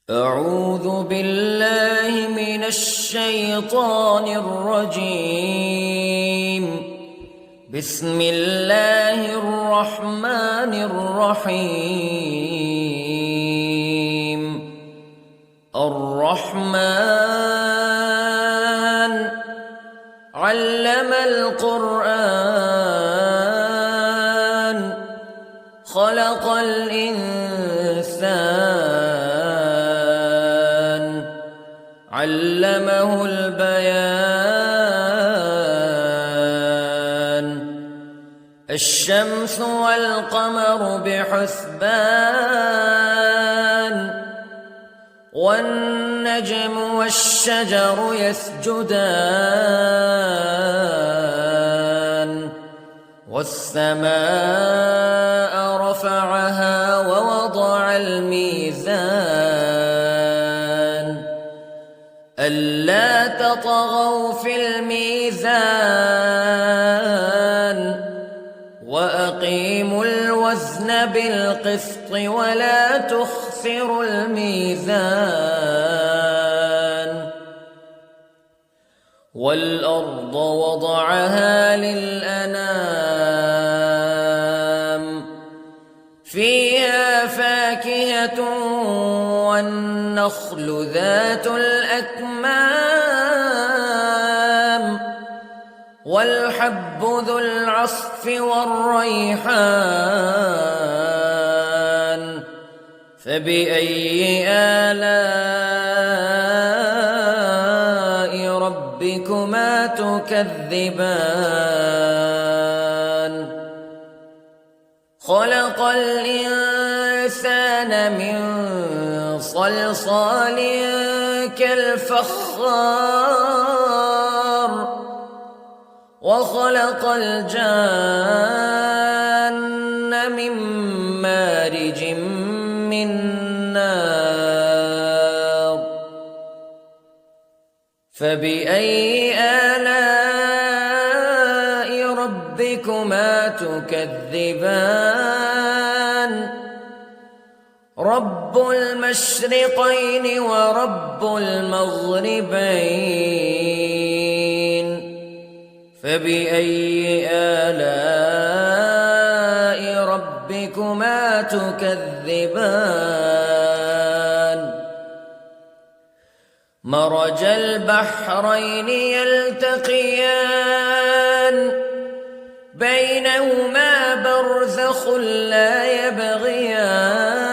أعوذ بالله من الشيطان الرجيم. بسم الله الرحمن الرحيم. الرحمن علم القرآن خلق الإنسان علمه البيان. الشمس والقمر بحسبان والنجم والشجر يسجدان والسماء رفعها ووضع الميزان ألا تطغوا في الميزان وأقيموا الوزن بالقسط ولا تخسروا الميزان. والأرض وضعها للأنام فيها فاكهة والنخل ذات الأكمام والحب ذو العصف والريحان فبأي آلاء ربكما تكذبان. خلق الإنسان من صلصال كالفخار وخلق الجان من مارج من نار فبأي آلاء ربكما تكذبان. رب المشرقين ورب المغربين فبأي آلاء ربكما تكذبان. مرج البحرين يلتقيان بينهما برزخ لا يبغيان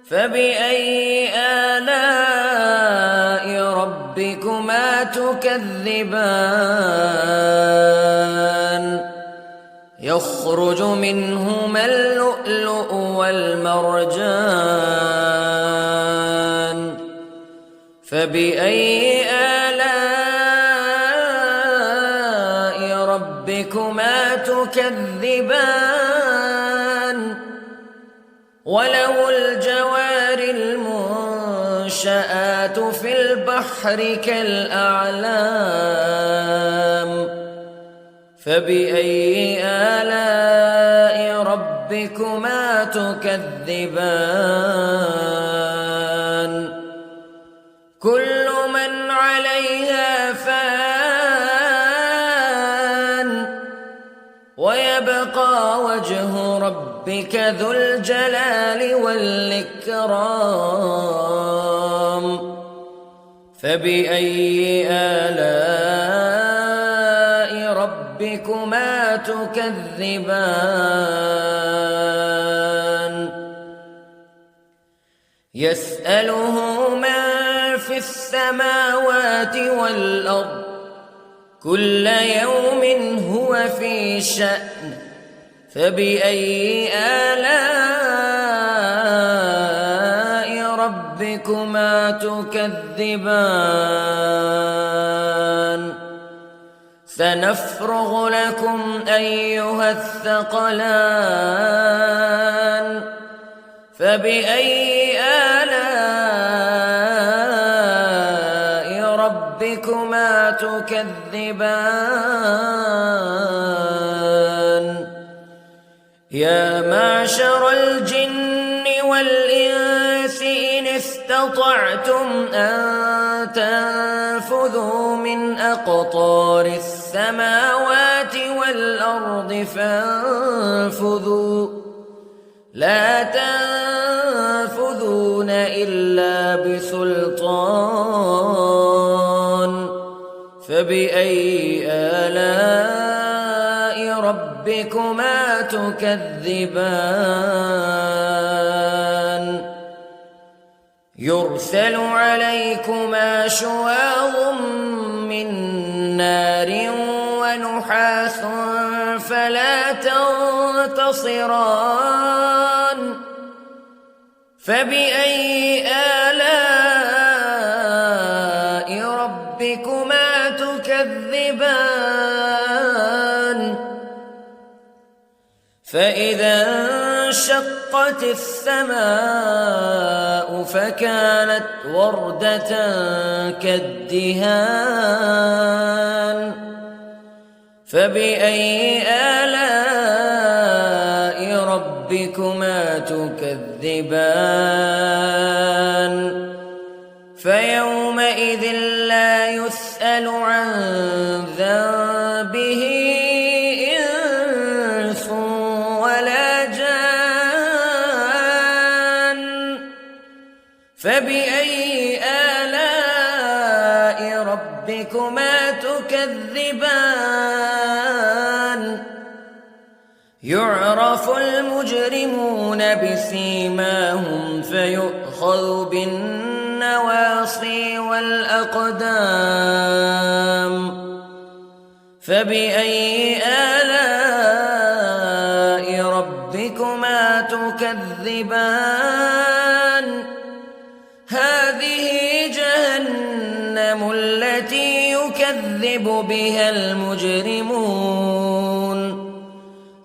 فبأي آلاء ربكما تكذبان. يخرج منهما اللؤلؤ والمرجان فبأي آلاء ربكما تكذبان. وله الجوار المنشآت في البحر كالأعلام فبأي آلاء ربكما تكذبان. كل من عليها فان ويبقى وجه ربك ذو الجلال والإكرام فبأي آلاء ربكما تكذبان. يسأله من في السماوات والأرض كل يوم هو في شأن فبأي آلاء ربكما تكذبان. سنفرغ لكم أيها الثقلان فبأي آلاء ربكما تكذبان. يا معشر الجن والإنس استطعتم أن تنفذوا من أقطار السماوات والأرض فانفذوا لا تنفذون إلا بسلطان فبأي آلاء ربكما تكذبان يرسل عليكما شواظ من نار ونحاس فلا تنتصران فبأي آلاء ربكما تكذبان فإذا انشقت السماء فكانت وردة كالدهان فبأي آلاء ربكما تكذبان فيومئذ لا يسأل عن ذنبه إنس ولا جان فبأي آلاء ربكما تكذبان يعرف المجرمون بسيماهم فيؤخذ بالنواصي والأقدام فبأي آلاء ربكما تكذبان هذه جهنم التي يكذب بها المجرمون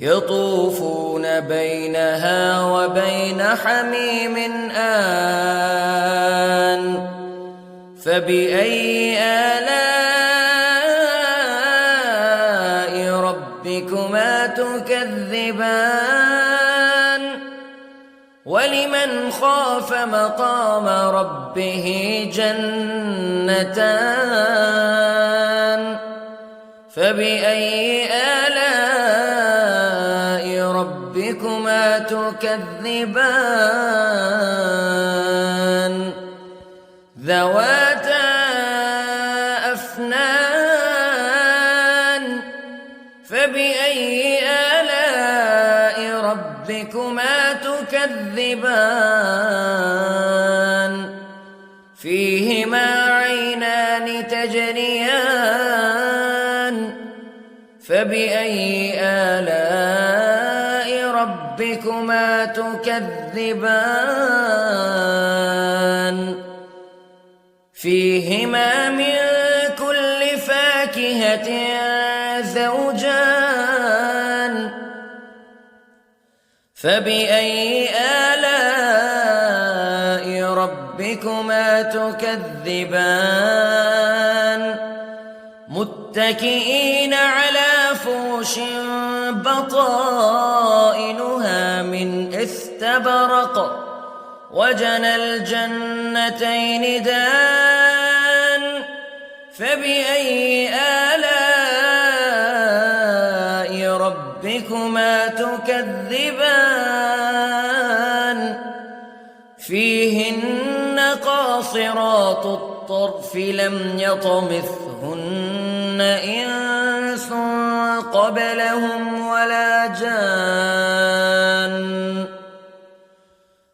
يطوفون بينها وبين حميم آن فبأي آلاء ربكما تكذبان ولمن خاف مقام ربه جنتان فبأي آلاء ربكما تكذبان ذواتا أفنان فبأي آلاء ربكما تكذبان فيهما عينان تجريان فبأي آلاء ربكما تكذبان فيهما من كل فاكهة زوجان فبأي آلاء ربكما تكذبان متكئين على فرش بطائنها من استبرق وجنى الجنتين دان فبأي آلاء ربكما تكذبان فيهن قاصرات الطرف لم يطمثهن إنس قبلهم ولا جان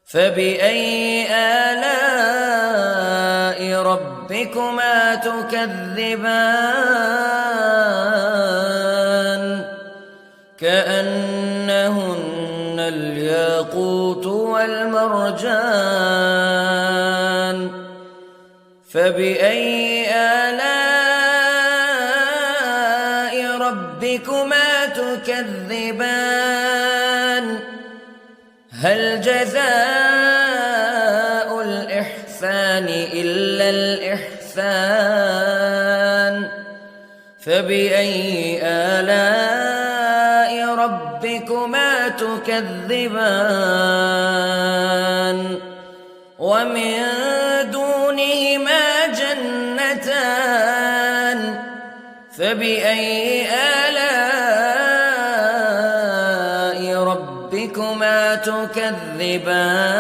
فبأي آلاء ربكما تكذبان كأنهن الياقوت والمرجان فبأي آلاء ربكما تكذبان هل جزاء الإحسان إلا الإحسان فبأي آلاء ربكما تكذبان ومن دونهما جنتان فبأي آلاء ربكما تكذبان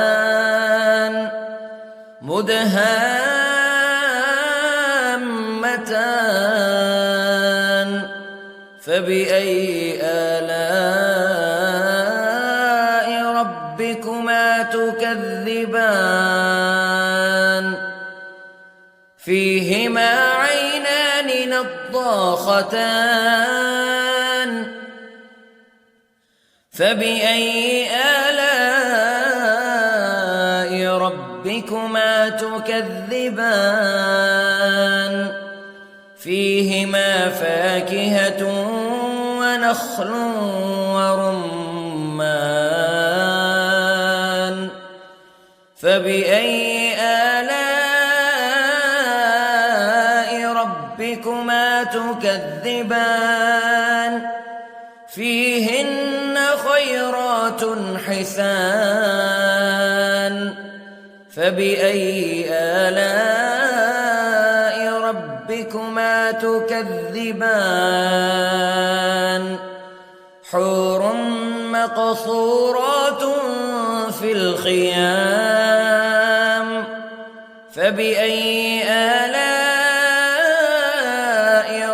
مدهامتان فبأي آلاء ربكما تكذبان فيهما عينان نضاختان فبأي آلاء ربكما تكذبان فيهما فاكهة ونخل ورمان فبأي آلاء ربكما تكذبان فيهن خيرات حسان فبأي آلاء ربكما تكذبان حور مقصورات في الخيام فبأي آلاء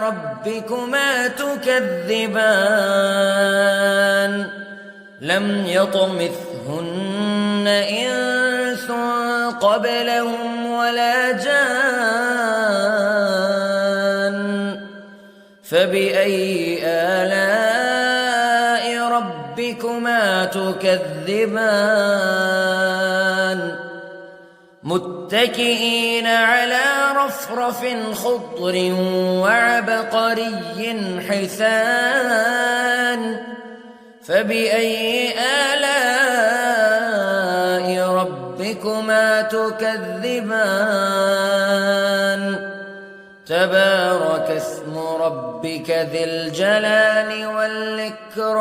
ربكما تكذبان لم يطمثهن إنس قبلهم ولا جان فبأي آلاء ربكما تكذبان متكئين على رفرف خضر وعبقري حسان فبأي آلاء ربكما تكذبان تبارك اسم ربك ذي الجلال والإكرام